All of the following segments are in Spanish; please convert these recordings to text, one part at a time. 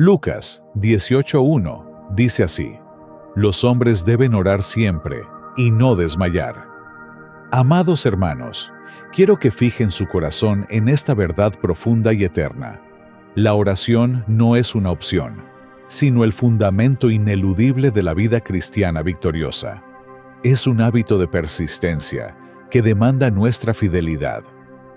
Lucas 18:1 dice así: los hombres deben orar siempre y no desmayar. Amados hermanos, quiero que fijen su corazón en esta verdad profunda y eterna. La oración no es una opción, sino el fundamento ineludible de la vida cristiana victoriosa. Es un hábito de persistencia que demanda nuestra fidelidad.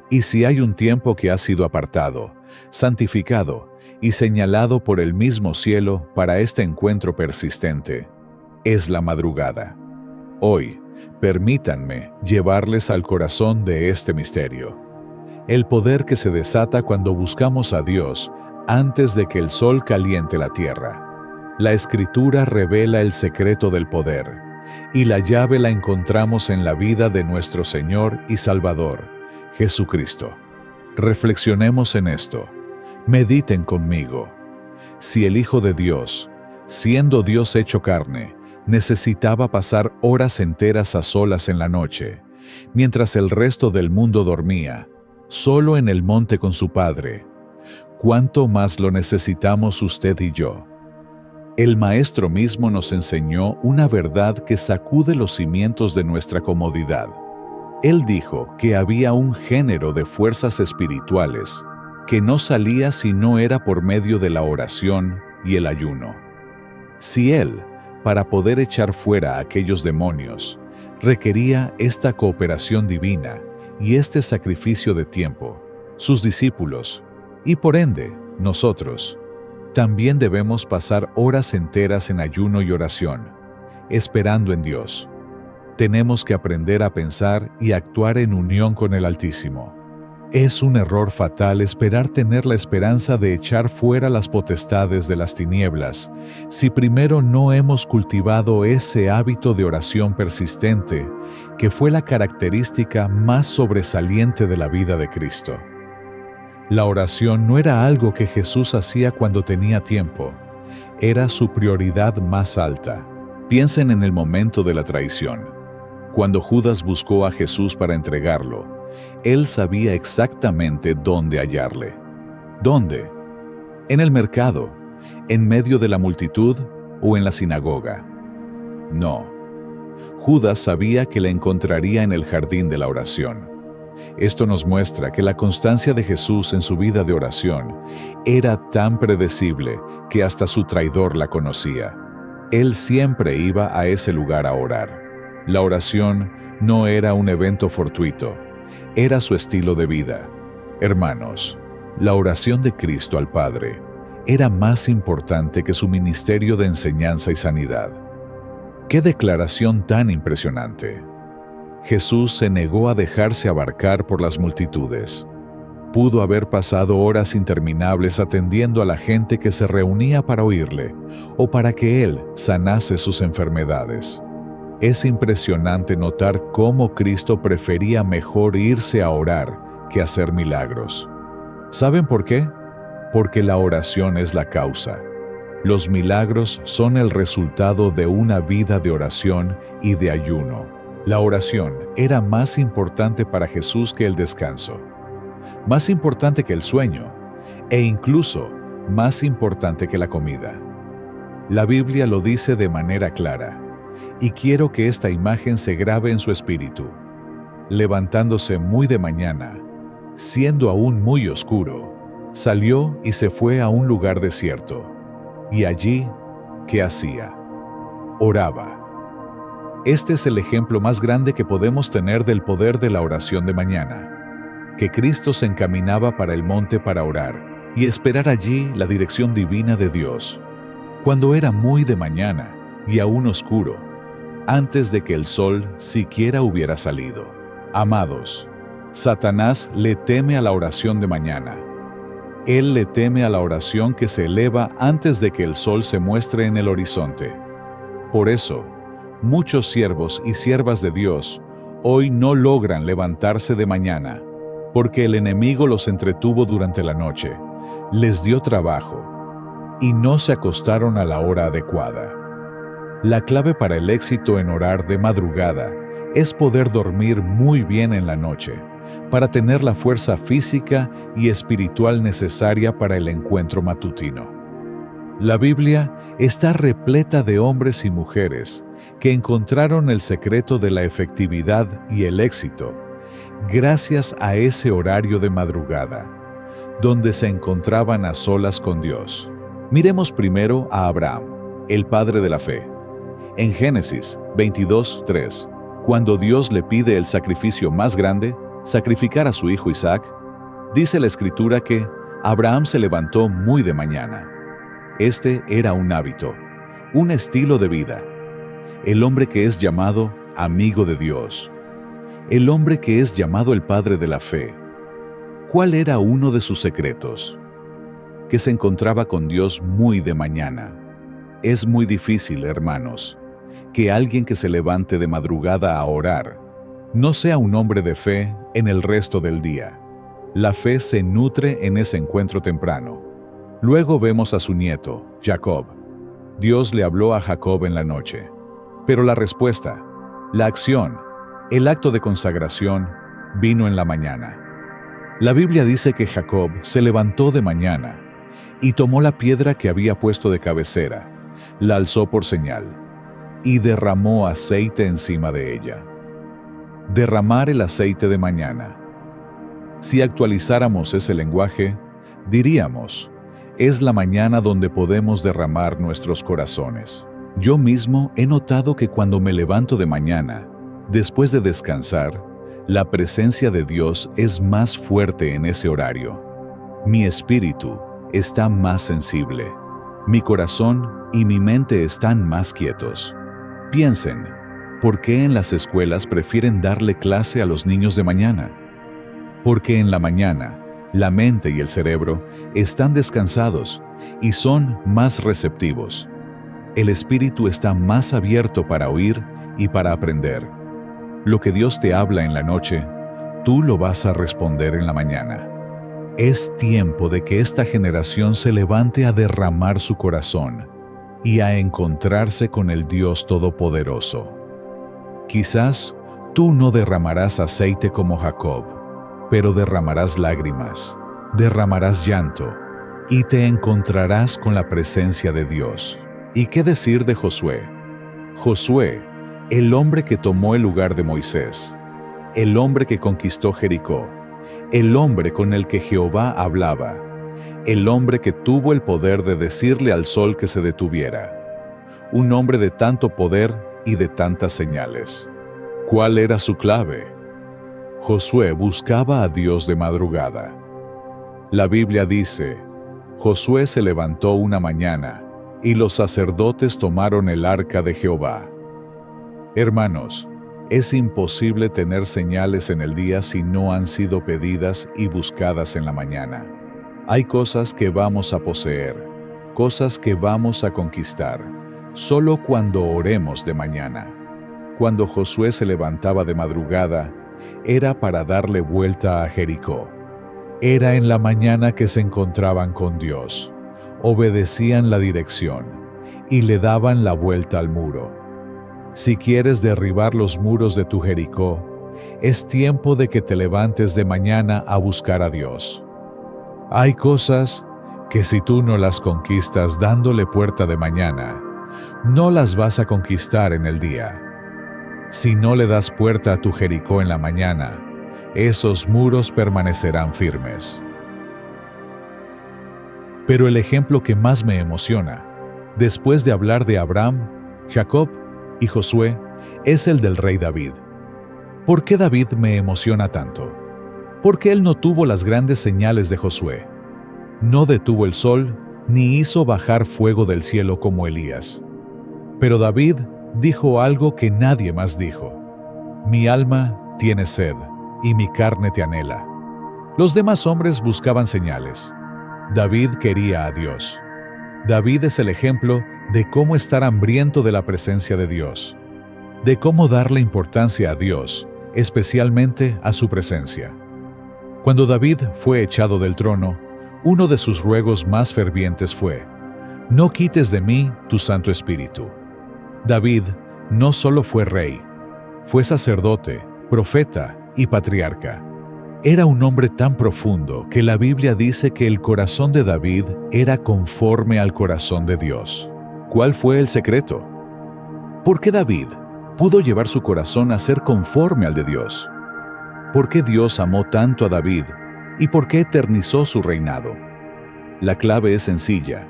Y si hay un tiempo que ha sido apartado, santificado y señalado por el mismo cielo para este encuentro persistente, es la madrugada. Hoy, permítanme llevarles al corazón de este misterio. El poder que se desata cuando buscamos a Dios antes de que el sol caliente la tierra. La Escritura revela el secreto del poder, y la llave la encontramos en la vida de nuestro Señor y Salvador, Jesucristo. Reflexionemos en esto. Mediten conmigo. Si el Hijo de Dios, siendo Dios hecho carne, necesitaba pasar horas enteras a solas en la noche, mientras el resto del mundo dormía, solo en el monte con su Padre, ¿cuánto más lo necesitamos usted y yo? El Maestro mismo nos enseñó una verdad que sacude los cimientos de nuestra comodidad. Él dijo que había un género de fuerzas espirituales que no salía si no era por medio de la oración y el ayuno. Si Él, para poder echar fuera a aquellos demonios, requería esta cooperación divina y este sacrificio de tiempo, sus discípulos, y por ende, nosotros, también debemos pasar horas enteras en ayuno y oración, esperando en Dios. Tenemos que aprender a pensar y actuar en unión con el Altísimo. Es un error fatal esperar tener la esperanza de echar fuera las potestades de las tinieblas si primero no hemos cultivado ese hábito de oración persistente que fue la característica más sobresaliente de la vida de Cristo. La oración no era algo que Jesús hacía cuando tenía tiempo, era su prioridad más alta. Piensen en el momento de la traición. Cuando Judas buscó a Jesús para entregarlo, él sabía exactamente dónde hallarle. ¿Dónde? ¿En el mercado? ¿En medio de la multitud? ¿O en la sinagoga? No. Judas sabía que le encontraría en el jardín de la oración. Esto nos muestra que la constancia de Jesús en su vida de oración era tan predecible que hasta su traidor la conocía. Él siempre iba a ese lugar a orar. La oración no era un evento fortuito, era su estilo de vida. Hermanos, la oración de Cristo al Padre era más importante que su ministerio de enseñanza y sanidad. ¡Qué declaración tan impresionante! Jesús se negó a dejarse abarcar por las multitudes. Pudo haber pasado horas interminables atendiendo a la gente que se reunía para oírle o para que Él sanase sus enfermedades. Es impresionante notar cómo Cristo prefería mejor irse a orar que hacer milagros. ¿Saben por qué? Porque la oración es la causa. Los milagros son el resultado de una vida de oración y de ayuno. La oración era más importante para Jesús que el descanso, más importante que el sueño, e incluso más importante que la comida. La Biblia lo dice de manera clara, y quiero que esta imagen se grabe en su espíritu. Levantándose muy de mañana, siendo aún muy oscuro, salió y se fue a un lugar desierto. Y allí, ¿qué hacía? Oraba. Este es el ejemplo más grande que podemos tener del poder de la oración de mañana, que Cristo se encaminaba para el monte para orar y esperar allí la dirección divina de Dios, cuando era muy de mañana y aún oscuro, antes de que el sol siquiera hubiera salido. Amados, Satanás le teme a la oración de mañana. Él le teme a la oración que se eleva antes de que el sol se muestre en el horizonte. Por eso, muchos siervos y siervas de Dios hoy no logran levantarse de mañana, porque el enemigo los entretuvo durante la noche, les dio trabajo, y no se acostaron a la hora adecuada. La clave para el éxito en orar de madrugada es poder dormir muy bien en la noche, para tener la fuerza física y espiritual necesaria para el encuentro matutino. La Biblia está repleta de hombres y mujeres que encontraron el secreto de la efectividad y el éxito gracias a ese horario de madrugada, donde se encontraban a solas con Dios. Miremos primero a Abraham, el padre de la fe. En Génesis 22:3, cuando Dios le pide el sacrificio más grande, sacrificar a su hijo Isaac, dice la Escritura que Abraham se levantó muy de mañana. Este era un hábito, un estilo de vida. El hombre que es llamado amigo de Dios. El hombre que es llamado el padre de la fe. ¿Cuál era uno de sus secretos? Que se encontraba con Dios muy de mañana. Es muy difícil, hermanos, que alguien que se levante de madrugada a orar no sea un hombre de fe en el resto del día. La fe se nutre en ese encuentro temprano. Luego vemos a su nieto, Jacob. Dios le habló a Jacob en la noche. Pero la respuesta, la acción, el acto de consagración, vino en la mañana. La Biblia dice que Jacob se levantó de mañana y tomó la piedra que había puesto de cabecera, la alzó por señal y derramó aceite encima de ella. Derramar el aceite de mañana. Si actualizáramos ese lenguaje, diríamos, es la mañana donde podemos derramar nuestros corazones. Yo mismo he notado que cuando me levanto de mañana, después de descansar, la presencia de Dios es más fuerte en ese horario. Mi espíritu está más sensible. Mi corazón y mi mente están más quietos. Piensen, ¿por qué en las escuelas prefieren darle clase a los niños de mañana? Porque en la mañana, la mente y el cerebro están descansados y son más receptivos. El espíritu está más abierto para oír y para aprender. Lo que Dios te habla en la noche, tú lo vas a responder en la mañana. Es tiempo de que esta generación se levante a derramar su corazón y a encontrarse con el Dios Todopoderoso. Quizás tú no derramarás aceite como Jacob, pero derramarás lágrimas, derramarás llanto y te encontrarás con la presencia de Dios. ¿Y qué decir de Josué? Josué, el hombre que tomó el lugar de Moisés, el hombre que conquistó Jericó, el hombre con el que Jehová hablaba, el hombre que tuvo el poder de decirle al sol que se detuviera, un hombre de tanto poder y de tantas señales. ¿Cuál era su clave? Josué buscaba a Dios de madrugada. La Biblia dice, Josué se levantó una mañana, y los sacerdotes tomaron el arca de Jehová. Hermanos, es imposible tener señales en el día si no han sido pedidas y buscadas en la mañana. Hay cosas que vamos a poseer, cosas que vamos a conquistar, solo cuando oremos de mañana. Cuando Josué se levantaba de madrugada, era para darle vuelta a Jericó. Era en la mañana que se encontraban con Dios. Obedecían la dirección y le daban la vuelta al muro. Si quieres derribar los muros de tu Jericó, es tiempo de que te levantes de mañana a buscar a Dios. Hay cosas que si tú no las conquistas dándole puerta de mañana, no las vas a conquistar en el día. Si no le das puerta a tu Jericó en la mañana, esos muros permanecerán firmes. Pero el ejemplo que más me emociona, después de hablar de Abraham, Jacob y Josué, es el del rey David. ¿Por qué David me emociona tanto? Porque él no tuvo las grandes señales de Josué. No detuvo el sol, ni hizo bajar fuego del cielo como Elías. Pero David dijo algo que nadie más dijo. Mi alma tiene sed, y mi carne te anhela. Los demás hombres buscaban señales. David quería a Dios. David es el ejemplo de cómo estar hambriento de la presencia de Dios, de cómo darle importancia a Dios, especialmente a su presencia. Cuando David fue echado del trono, uno de sus ruegos más fervientes fue, no quites de mí tu Santo Espíritu. David no solo fue rey, fue sacerdote, profeta y patriarca. Era un hombre tan profundo que la Biblia dice que el corazón de David era conforme al corazón de Dios. ¿Cuál fue el secreto? ¿Por qué David pudo llevar su corazón a ser conforme al de Dios? ¿Por qué Dios amó tanto a David y por qué eternizó su reinado? La clave es sencilla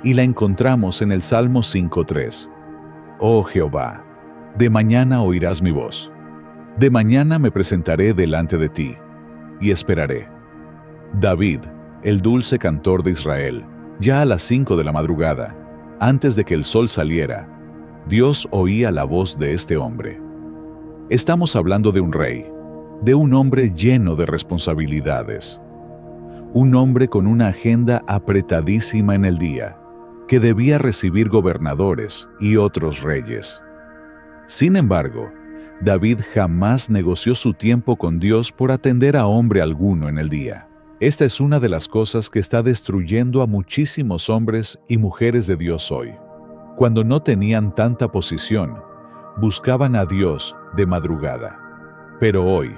y la encontramos en el Salmo 5:3. Oh Jehová, de mañana oirás mi voz. De mañana me presentaré delante de ti y esperaré. David, el dulce cantor de Israel, ya a las 5 de la madrugada, antes de que el sol saliera, Dios oía la voz de este hombre. Estamos hablando de un rey, de un hombre lleno de responsabilidades. Un hombre con una agenda apretadísima en el día, que debía recibir gobernadores y otros reyes. Sin embargo, David jamás negoció su tiempo con Dios por atender a hombre alguno en el día. Esta es una de las cosas que está destruyendo a muchísimos hombres y mujeres de Dios hoy. Cuando no tenían tanta posición, buscaban a Dios de madrugada. Pero hoy,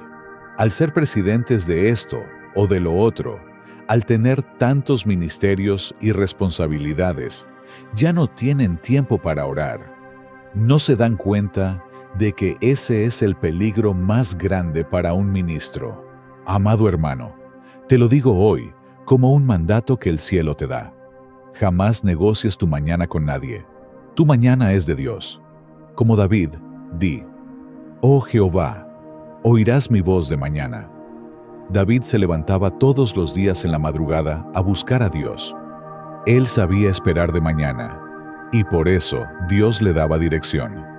al ser presidentes de esto o de lo otro, al tener tantos ministerios y responsabilidades, ya no tienen tiempo para orar. No se dan cuenta de que ese es el peligro más grande para un ministro. Amado hermano, te lo digo hoy como un mandato que el cielo te da. Jamás negocies tu mañana con nadie. Tu mañana es de Dios. Como David, di: Oh Jehová, oirás mi voz de mañana. David se levantaba todos los días en la madrugada a buscar a Dios. Él sabía esperar de mañana, y por eso Dios le daba dirección.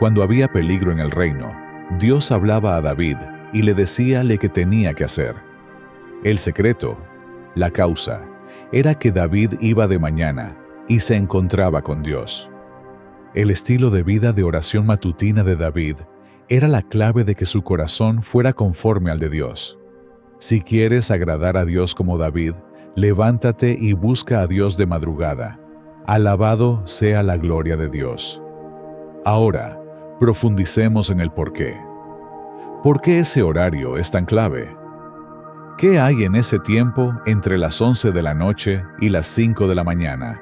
Cuando había peligro en el reino, Dios hablaba a David y le decía lo que tenía que hacer. El secreto, la causa, era que David iba de mañana y se encontraba con Dios. El estilo de vida de oración matutina de David era la clave de que su corazón fuera conforme al de Dios. Si quieres agradar a Dios como David, levántate y busca a Dios de madrugada. Alabado sea la gloria de Dios. Ahora, profundicemos en el porqué. ¿Por qué ese horario es tan clave? ¿Qué hay en ese tiempo entre las 11 de la noche y las 5 de la mañana?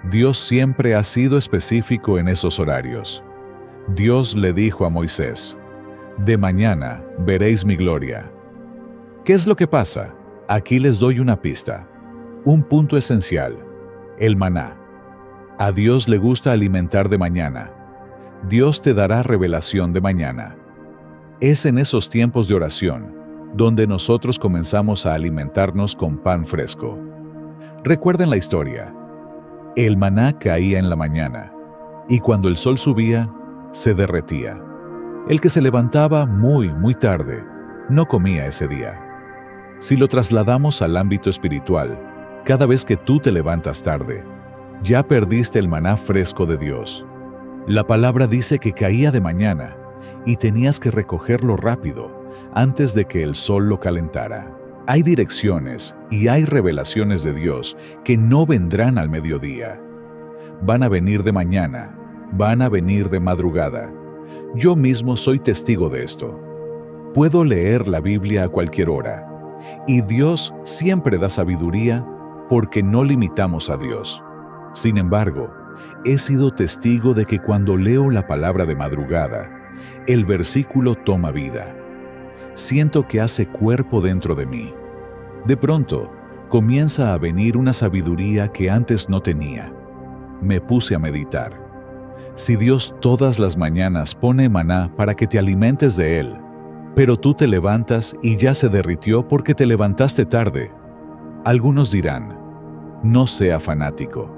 Dios siempre ha sido específico en esos horarios. Dios le dijo a Moisés: de mañana veréis mi gloria. ¿Qué es lo que pasa? Aquí les doy una pista. Un punto esencial: el maná. A Dios le gusta alimentar de mañana. Dios te dará revelación de mañana. Es en esos tiempos de oración donde nosotros comenzamos a alimentarnos con pan fresco. Recuerden la historia. El maná caía en la mañana, y cuando el sol subía, se derretía. El que se levantaba muy tarde, no comía ese día. Si lo trasladamos al ámbito espiritual, cada vez que tú te levantas tarde, ya perdiste el maná fresco de Dios. La palabra dice que caía de mañana, y tenías que recogerlo rápido, antes de que el sol lo calentara. Hay direcciones y hay revelaciones de Dios que no vendrán al mediodía. Van a venir de mañana, van a venir de madrugada. Yo mismo soy testigo de esto. Puedo leer la Biblia a cualquier hora, y Dios siempre da sabiduría porque no limitamos a Dios. Sin embargo, he sido testigo de que cuando leo la palabra de madrugada, el versículo toma vida. Siento que hace cuerpo dentro de mí. De pronto, comienza a venir una sabiduría que antes no tenía. Me puse a meditar. Si Dios todas las mañanas pone maná para que te alimentes de él, pero tú te levantas y ya se derritió porque te levantaste tarde, algunos dirán: no sea fanático.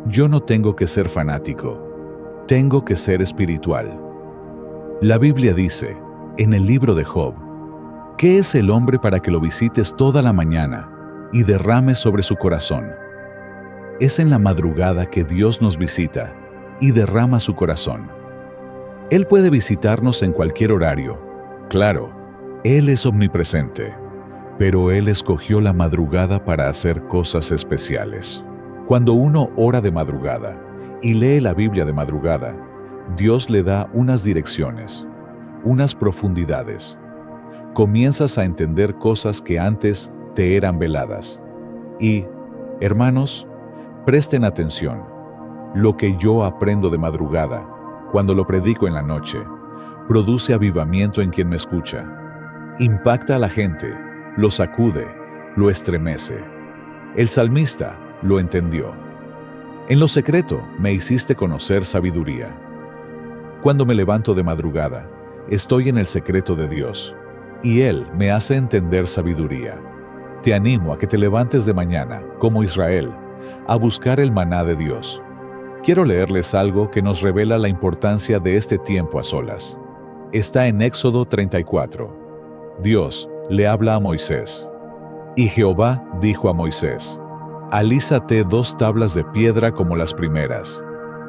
Yo no tengo que ser fanático, tengo que ser espiritual. La Biblia dice, en el libro de Job: ¿qué es el hombre para que lo visites toda la mañana y derrames sobre su corazón? Es en la madrugada que Dios nos visita y derrama su corazón. Él puede visitarnos en cualquier horario. Claro, Él es omnipresente, pero Él escogió la madrugada para hacer cosas especiales. Cuando uno ora de madrugada y lee la Biblia de madrugada, Dios le da unas direcciones, unas profundidades. comienzas a entender cosas que antes te eran veladas. Y, hermanos, presten atención. Lo que yo aprendo de madrugada, cuando lo predico en la noche, produce avivamiento en quien me escucha. Impacta a la gente, lo sacude, lo estremece. El salmista lo entendió. En lo secreto me hiciste conocer sabiduría. Cuando me levanto de madrugada, estoy en el secreto de Dios, y Él me hace entender sabiduría. Te animo a que te levantes de mañana, como Israel, a buscar el maná de Dios. Quiero leerles algo que nos revela la importancia de este tiempo a solas. Está en Éxodo 34. Dios le habla a Moisés. Y Jehová dijo a Moisés: Alízate 2 tablas de piedra como las primeras,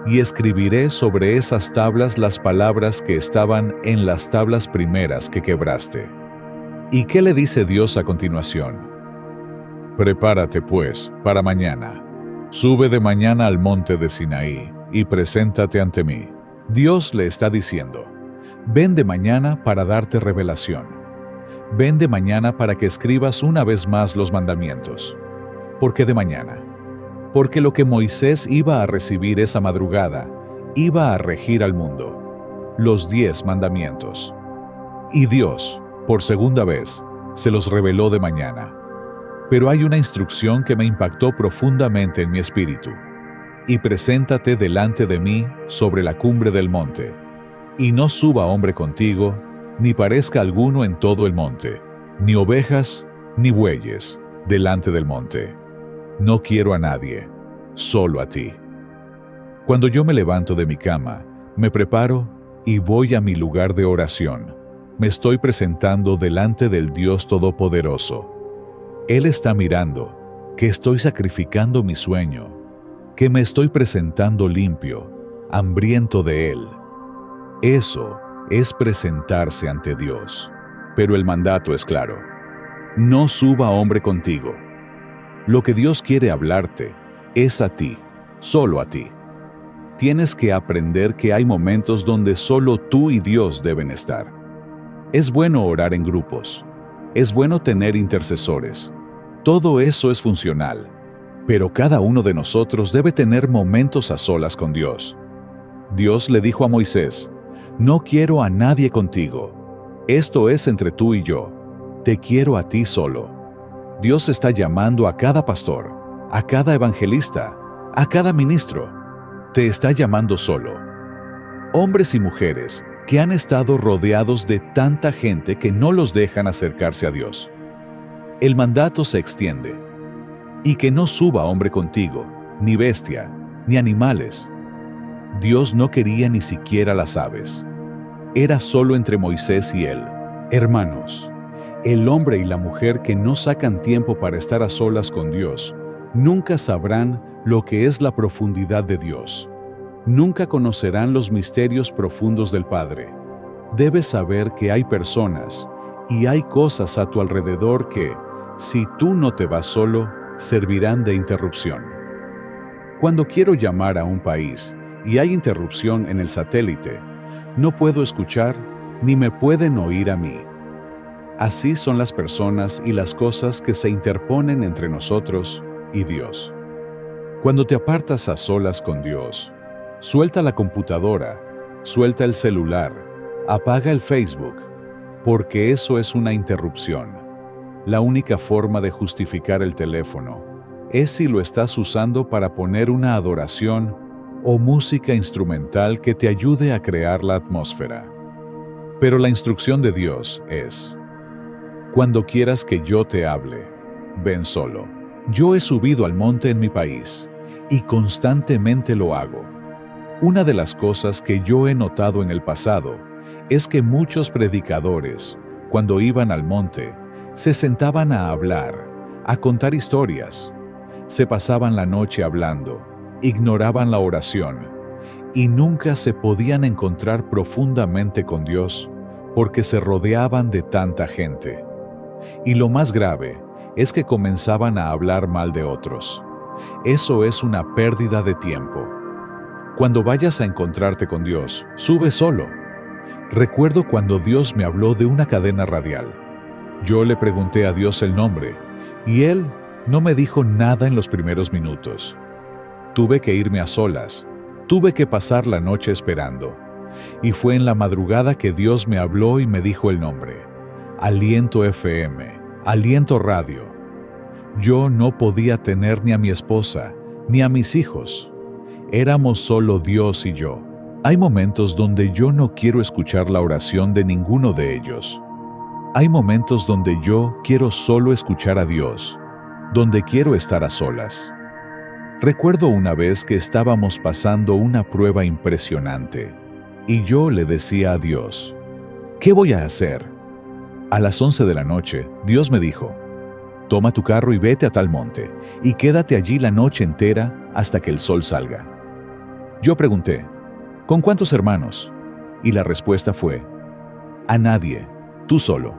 y escribiré sobre esas tablas las palabras que estaban en las tablas primeras que quebraste. ¿Y qué le dice Dios a continuación? Prepárate, pues, para mañana. Sube de mañana al monte de Sinaí, y preséntate ante mí. Dios le está diciendo: ven de mañana para darte revelación. Ven de mañana para que escribas una vez más los mandamientos. ¿Por qué de mañana? Porque lo que Moisés iba a recibir esa madrugada iba a regir al mundo. Los 10 mandamientos. Y Dios, por segunda vez, se los reveló de mañana. Pero hay una instrucción que me impactó profundamente en mi espíritu. Y preséntate delante de mí sobre la cumbre del monte. Y no suba hombre contigo, ni parezca alguno en todo el monte, ni ovejas, ni bueyes, delante del monte. No quiero a nadie, solo a ti. Cuando yo me levanto de mi cama, me preparo y voy a mi lugar de oración. Me estoy presentando delante del Dios Todopoderoso. Él está mirando que estoy sacrificando mi sueño, que me estoy presentando limpio, hambriento de Él. Eso es presentarse ante Dios. Pero el mandato es claro: no suba hombre contigo. Lo que Dios quiere hablarte es a ti, solo a ti. Tienes que aprender que hay momentos donde solo tú y Dios deben estar. Es bueno orar en grupos. Es bueno tener intercesores. Todo eso es funcional. Pero cada uno de nosotros debe tener momentos a solas con Dios. Dios le dijo a Moisés: no quiero a nadie contigo. Esto es entre tú y yo. Te quiero a ti solo. Dios está llamando a cada pastor, a cada evangelista, a cada ministro. Te está llamando solo. Hombres y mujeres que han estado rodeados de tanta gente que no los dejan acercarse a Dios. El mandato se extiende. Y que no suba hombre contigo, ni bestia, ni animales. Dios no quería ni siquiera las aves. Era solo entre Moisés y él. Hermanos, el hombre y la mujer que no sacan tiempo para estar a solas con Dios, nunca sabrán lo que es la profundidad de Dios. Nunca conocerán los misterios profundos del Padre. Debes saber que hay personas y hay cosas a tu alrededor que, si tú no te vas solo, servirán de interrupción. Cuando quiero llamar a un país y hay interrupción en el satélite, no puedo escuchar ni me pueden oír a mí. Así son las personas y las cosas que se interponen entre nosotros y Dios. Cuando te apartas a solas con Dios, suelta la computadora, suelta el celular, apaga el Facebook, porque eso es una interrupción. La única forma de justificar el teléfono es si lo estás usando para poner una adoración o música instrumental que te ayude a crear la atmósfera. Pero la instrucción de Dios es: cuando quieras que yo te hable, ven solo. Yo he subido al monte en mi país, y constantemente lo hago. Una de las cosas que yo he notado en el pasado es que muchos predicadores, cuando iban al monte, se sentaban a hablar, a contar historias. Se pasaban la noche hablando, ignoraban la oración, y nunca se podían encontrar profundamente con Dios porque se rodeaban de tanta gente. Y lo más grave es que comenzaban a hablar mal de otros. Eso es una pérdida de tiempo. Cuando vayas a encontrarte con Dios, sube solo. Recuerdo cuando Dios me habló de una cadena radial. Yo le pregunté a Dios el nombre, y Él no me dijo nada en los primeros minutos. Tuve que irme a solas, tuve que pasar la noche esperando, y fue en la madrugada que Dios me habló y me dijo el nombre: Aliento FM, Aliento Radio. Yo no podía tener ni a mi esposa, ni a mis hijos. Éramos solo Dios y yo. Hay momentos donde yo no quiero escuchar la oración de ninguno de ellos. Hay momentos donde yo quiero solo escuchar a Dios, donde quiero estar a solas. Recuerdo una vez que estábamos pasando una prueba impresionante, y yo le decía a Dios: ¿qué voy a hacer? A las 11 de la noche, Dios me dijo: toma tu carro y vete a tal monte, y quédate allí la noche entera hasta que el sol salga. Yo pregunté: ¿con cuántos hermanos? Y la respuesta fue: a nadie, tú solo.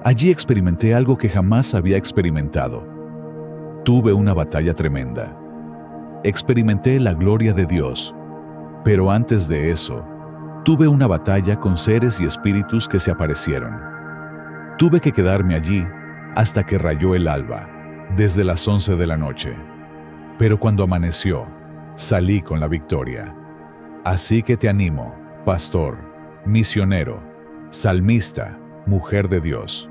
Allí experimenté algo que jamás había experimentado. Tuve una batalla tremenda. Experimenté la gloria de Dios, pero antes de eso, tuve una batalla con seres y espíritus que se aparecieron. Tuve que quedarme allí hasta que rayó el alba, desde las 11 de la noche. Pero cuando amaneció, salí con la victoria. Así que te animo, pastor, misionero, salmista, mujer de Dios.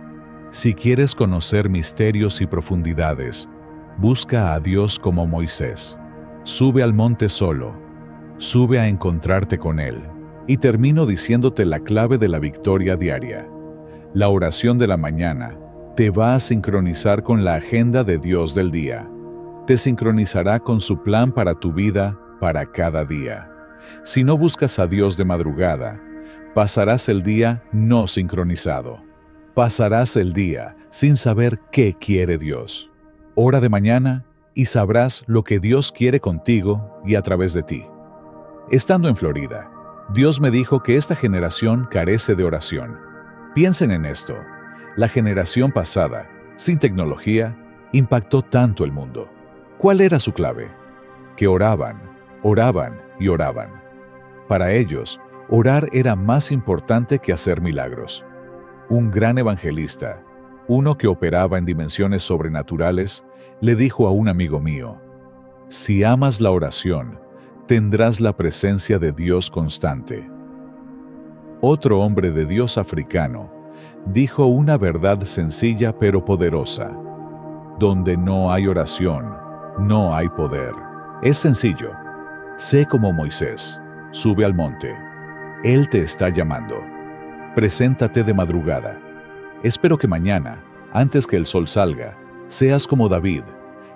Si quieres conocer misterios y profundidades, busca a Dios como Moisés. Sube al monte solo, sube a encontrarte con Él. Y termino diciéndote la clave de la victoria diaria. La oración de la mañana te va a sincronizar con la agenda de Dios del día. Te sincronizará con su plan para tu vida, para cada día. Si no buscas a Dios de madrugada, pasarás el día no sincronizado. Pasarás el día sin saber qué quiere Dios. Ora de mañana y sabrás lo que Dios quiere contigo y a través de ti. Estando en Florida, Dios me dijo que esta generación carece de oración. Piensen en esto. La generación pasada, sin tecnología, impactó tanto el mundo. ¿Cuál era su clave? Que oraban, oraban y oraban. Para ellos, orar era más importante que hacer milagros. Un gran evangelista, uno que operaba en dimensiones sobrenaturales, le dijo a un amigo mío: si amas la oración, tendrás la presencia de Dios constante. Otro hombre de Dios africano dijo una verdad sencilla pero poderosa: donde no hay oración, no hay poder. Es sencillo. Sé como Moisés, sube al monte. Él te está llamando. Preséntate de madrugada. Espero que mañana, antes que el sol salga, seas como David,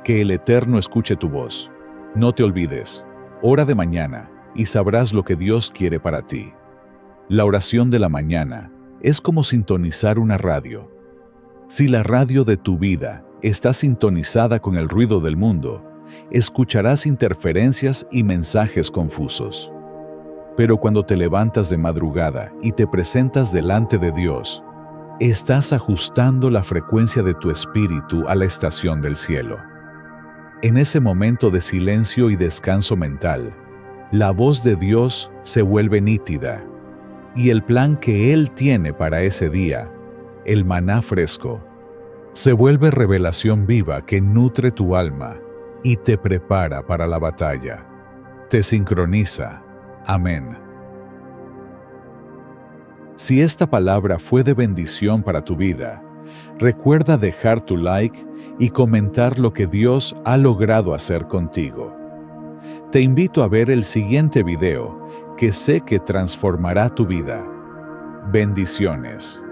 que el Eterno escuche tu voz. No te olvides, ora de mañana y sabrás lo que Dios quiere para ti. La oración de la mañana es como sintonizar una radio. Si la radio de tu vida está sintonizada con el ruido del mundo, escucharás interferencias y mensajes confusos. Pero cuando te levantas de madrugada y te presentas delante de Dios, estás ajustando la frecuencia de tu espíritu a la estación del cielo. En ese momento de silencio y descanso mental, la voz de Dios se vuelve nítida, y el plan que Él tiene para ese día, el maná fresco, se vuelve revelación viva que nutre tu alma y te prepara para la batalla. Te sincroniza. Amén. Si esta palabra fue de bendición para tu vida, recuerda dejar tu like y comentar lo que Dios ha logrado hacer contigo. Te invito a ver el siguiente video que sé que transformará tu vida. Bendiciones.